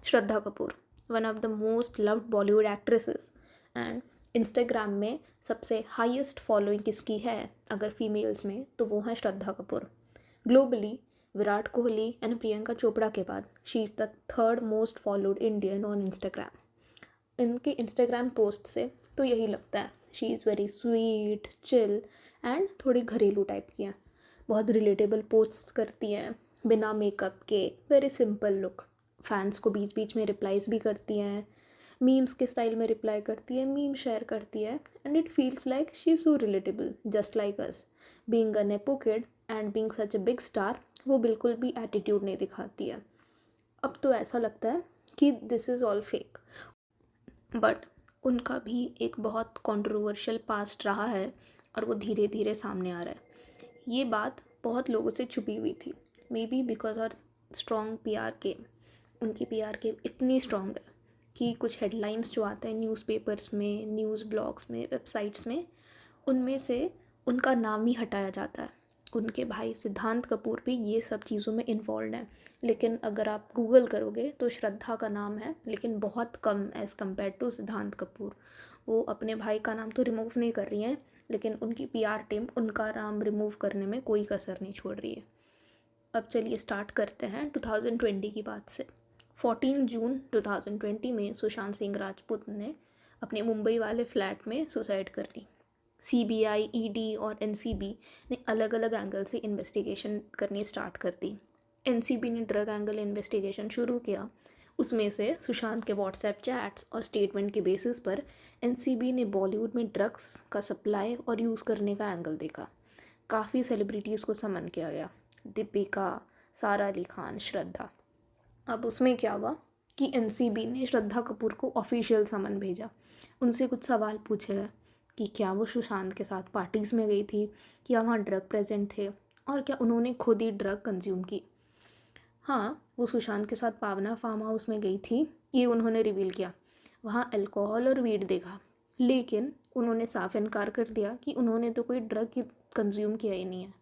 Shraddha Kapoor, one of the most loved Bollywood actresses. And Instagram में सबसे highest following किसकी है अगर फीमेल्स में, तो वो है श्रद्धा कपूर। ग्लोबली विराट कोहली एंड प्रियंका चोपड़ा के बाद she is the third most followed Indian on Instagram. इनके इंस्टाग्राम पोस्ट से तो यही लगता है she is very sweet, chill and थोड़ी घरेलू टाइप की हैं। बहुत रिलेटेबल पोस्ट करती हैं बिना मेकअप के, वेरी सिंपल लुक। फैंस को बीच बीच में रिप्लाईज भी करती हैं, मीम्स के स्टाइल में रिप्लाई करती है, मीम शेयर करती है and it feels like she is so relatable just like us. Being a nepo kid and being such a big star, वो बिल्कुल भी एटीट्यूड नहीं दिखाती है। अब तो ऐसा लगता है कि this is all fake. But उनका भी एक बहुत कंट्रोवर्शियल पास्ट रहा है और वो धीरे धीरे सामने आ रहा है। ये बात बहुत लोगों से छुपी हुई थी, maybe because are strong PR game. उनकी PR गेम इतनी स्ट्रॉन्ग है कि कुछ हेडलाइंस जो आते हैं न्यूज़पेपर्स में, न्यूज़ ब्लॉग्स में, वेबसाइट्स में, उनमें से उनका नाम ही हटाया जाता है। उनके भाई सिद्धांत कपूर भी ये सब चीज़ों में इन्वॉल्व हैं, लेकिन अगर आप गूगल करोगे तो श्रद्धा का नाम है, लेकिन बहुत कम एज़ कम्पेयर टू सिद्धांत कपूर। वो अपने भाई का नाम तो रिमूव नहीं कर रही हैं, लेकिन उनकी PR टीम उनका नाम रिमूव करने में कोई कसर नहीं छोड़ रही है। अब चलिए स्टार्ट करते हैं 2020 की बात से। 14 जून 2020 में सुशांत सिंह राजपूत ने अपने मुंबई वाले फ्लैट में सुसाइड कर ली। CBI, ED और NCB ने अलग अलग एंगल से इन्वेस्टिगेशन करनी स्टार्ट कर दी। NCB ने ड्रग एंगल इन्वेस्टिगेशन शुरू किया। उसमें से सुशांत के व्हाट्सएप चैट्स और स्टेटमेंट के बेसिस पर NCB ने बॉलीवुड में ड्रग्स का सप्लाई और यूज़ करने का एंगल देखा। काफ़ी सेलिब्रिटीज़ को समन किया गया, दीपिका, सारा अली खान, श्रद्धा। अब उसमें क्या हुआ कि NCB ने श्रद्धा कपूर को ऑफिशियल समन भेजा। उनसे कुछ सवाल पूछे गए कि क्या वो सुशांत के साथ पार्टीज़ में गई थी, क्या वहाँ ड्रग प्रेजेंट थे और क्या उन्होंने खुद ही ड्रग कंज्यूम की। हाँ, वो सुशांत के साथ पावना फार्म हाउस में गई थी, ये उन्होंने रिवील किया। वहाँ अल्कोहल और वीड देखा, लेकिन उन्होंने साफ इनकार कर दिया कि उन्होंने तो कोई ड्रग कंज्यूम किया ही नहीं है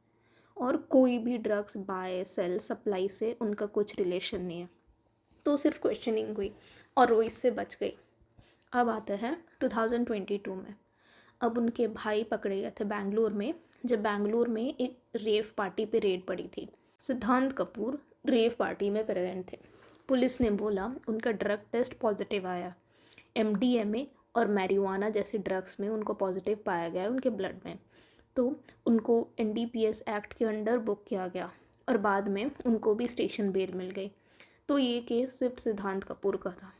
और कोई भी ड्रग्स बाय, सेल, सप्लाई से उनका कुछ रिलेशन नहीं है। तो सिर्फ क्वेश्चनिंग हुई और वो इससे बच गई। अब आते हैं 2022 में। अब उनके भाई पकड़े गए थे बेंगलोर में, जब बेंगलोर में एक रेव पार्टी पे रेड पड़ी थी। सिद्धांत कपूर रेव पार्टी में प्रेजेंट थे। पुलिस ने बोला उनका ड्रग टेस्ट पॉजिटिव आया। MDMA और मैरिजुआना जैसे ड्रग्स में उनको पॉजिटिव पाया गया उनके ब्लड में। तो उनको NDPS एक्ट के अंडर बुक किया गया और बाद में उनको भी स्टेशन बेल मिल गई। तो ये केस सिर्फ सिद्धांत कपूर का था।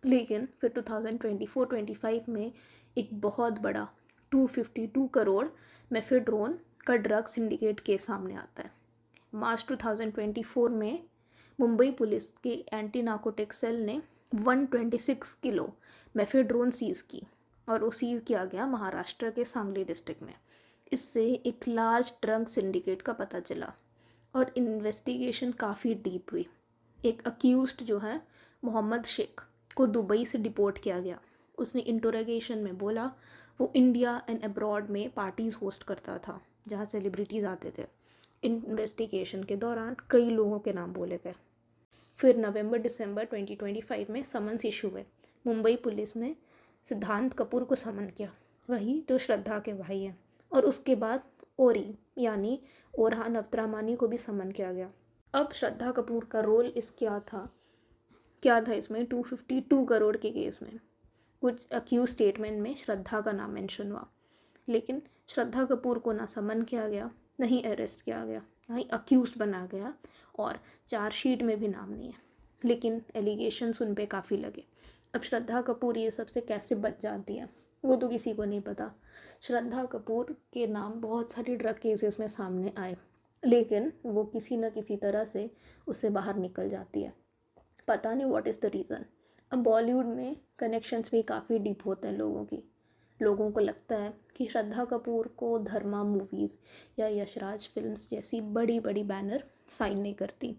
लेकिन फिर 2024-25 में एक बहुत बड़ा 252 करोड़ मेफेड्रोन का ड्रग सिंडिकेट केस सामने आता है। मार्च 2024 में मुंबई पुलिस के एंटी नार्कोटिक सेल ने 126 किलो मेफेड्रोन सीज़ की और वो सीज़ किया गया महाराष्ट्र के सांगली डिस्ट्रिक्ट में। इससे एक लार्ज ड्रग सिंडिकेट का पता चला और इन्वेस्टिगेशन काफ़ी डीप हुई। एक अक्यूज्ड जो है मोहम्मद शेख को दुबई से डिपोर्ट किया गया। उसने इंटरोगेशन में बोला वो इंडिया एंड अब्रॉड में पार्टीज़ होस्ट करता था जहाँ सेलिब्रिटीज़ आते थे। इन्वेस्टिगेशन के दौरान कई लोगों के नाम बोले गए। फिर नवंबर-दिसंबर 2025 में समन्स इशू हुए। मुंबई पुलिस ने सिद्धांत कपूर को समन किया, वही जो श्रद्धा के भाई हैं, और उसके बाद ओरी यानी ओरहान अब्दुर्रहमानी को भी समन किया गया। अब श्रद्धा कपूर का रोल क्या था इसमें 252 करोड़ के केस में। कुछ अक्यूज स्टेटमेंट में श्रद्धा का नाम मेंशन हुआ, लेकिन श्रद्धा कपूर को ना समन किया गया, ना ही अरेस्ट किया गया, ना ही अक्यूज बना गया और चार्जशीट में भी नाम नहीं है। लेकिन एलिगेशंस उन पे काफ़ी लगे। अब श्रद्धा कपूर ये सबसे कैसे बच जाती है वो तो किसी को नहीं पता। श्रद्धा कपूर के नाम बहुत सारी ड्रग केसेस में सामने आए, लेकिन वो किसी न किसी तरह से उससे बाहर निकल जाती है। पता नहीं व्हाट इज़ द रीज़न। अब बॉलीवुड में कनेक्शंस भी काफ़ी डीप होते हैं लोगों को लगता है कि श्रद्धा कपूर को धर्मा मूवीज़ या यशराज फिल्म्स जैसी बड़ी बड़ी बैनर साइन नहीं करती,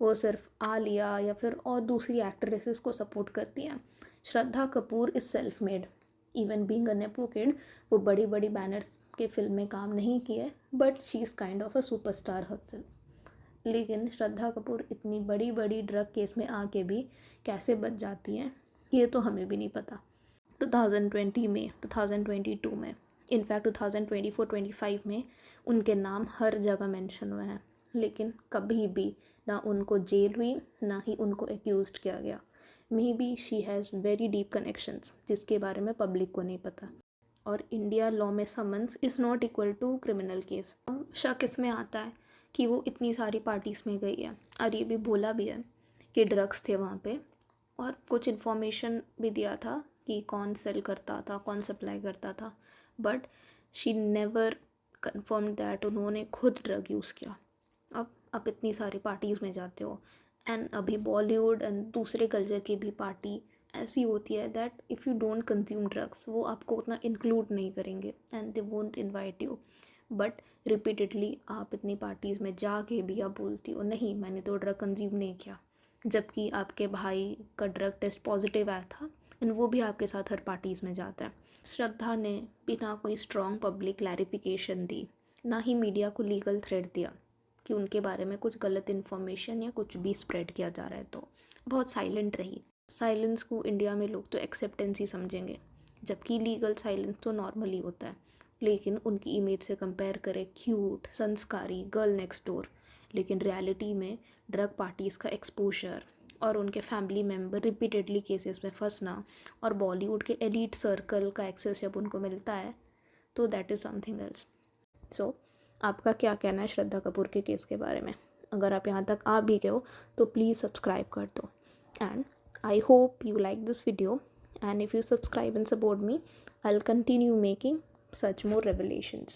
वो सिर्फ आलिया या फिर और दूसरी एक्ट्रेसेस को सपोर्ट करती हैं। Shraddha Kapoor is self made, even being a nepo kid. वो बड़ी बड़ी बैनर्स के फिल्म में काम नहीं किए, but she is kind of a superstar herself. लेकिन श्रद्धा कपूर इतनी बड़ी बड़ी ड्रग केस में आके भी कैसे बच जाती हैं ये तो हमें भी नहीं पता। 2020 में, 2022 में, इनफैक्ट 2024-25 में उनके नाम हर जगह मेंशन हुए हैं, लेकिन कभी भी ना उनको जेल हुई ना ही उनको एक्यूज्ड किया गया। Maybe she has very deep connections जिसके बारे में पब्लिक को नहीं पता। और इंडिया लॉ में summons is not equal to criminal case. शक इसमें आता है कि वो इतनी सारी पार्टीज़ में गई है, और ये भी बोला भी है कि ड्रग्स थे वहाँ पे, और कुछ इन्फॉर्मेशन भी दिया था कि कौन सेल करता था, कौन सप्लाई करता था, but she never confirm that उन्होंने खुद ड्रग यूज़ किया। अब आप इतनी सारी पार्टीज़ में जाते हो, एंड अभी बॉलीवुड एंड दूसरे कल्चर की भी पार्टी ऐसी होती है that if you don't consume drugs वो आपको उतना इंक्लूड नहीं करेंगे and they won't invite you. But repeatedly आप इतनी पार्टीज़ में जाके भी आप बोलती हो नहीं मैंने तो ड्रग कंज्यूम नहीं किया, जबकि आपके भाई का ड्रग टेस्ट पॉजिटिव आया था एंड वो भी आपके साथ हर पार्टीज़ में जाता है। श्रद्धा ने बिना कोई स्ट्रॉन्ग पब्लिक क्लैरिफिकेशन दी, ना ही मीडिया को लीगल थ्रेट दिया कि उनके बारे में कुछ गलत इन्फॉर्मेशन या कुछ भी स्प्रेड किया जा रहा है, तो बहुत साइलेंट रही। साइलेंस को इंडिया में लोग तो एक्सेप्टेंस ही समझेंगे, जबकि लीगल साइलेंस तो नॉर्मल ही होता है। लेकिन उनकी इमेज से कंपेयर करें क्यूट, संस्कारी, गर्ल नेक्स्ट डोर, लेकिन रियलिटी में ड्रग पार्टीज़ का एक्सपोजर और उनके फैमिली मेम्बर रिपीटेडली केसेस में फंसना और बॉलीवुड के एलीट सर्कल का एक्सेस जब उनको मिलता है तो दैट इज़ समथिंग एल्स। सो आपका क्या कहना है श्रद्धा कपूर के केस के बारे में? अगर आप यहाँ तक आ भी गए हो तो प्लीज़ सब्सक्राइब कर दो, and I hope you like this video, and if you subscribe and support me, I'll continue making such more revelations.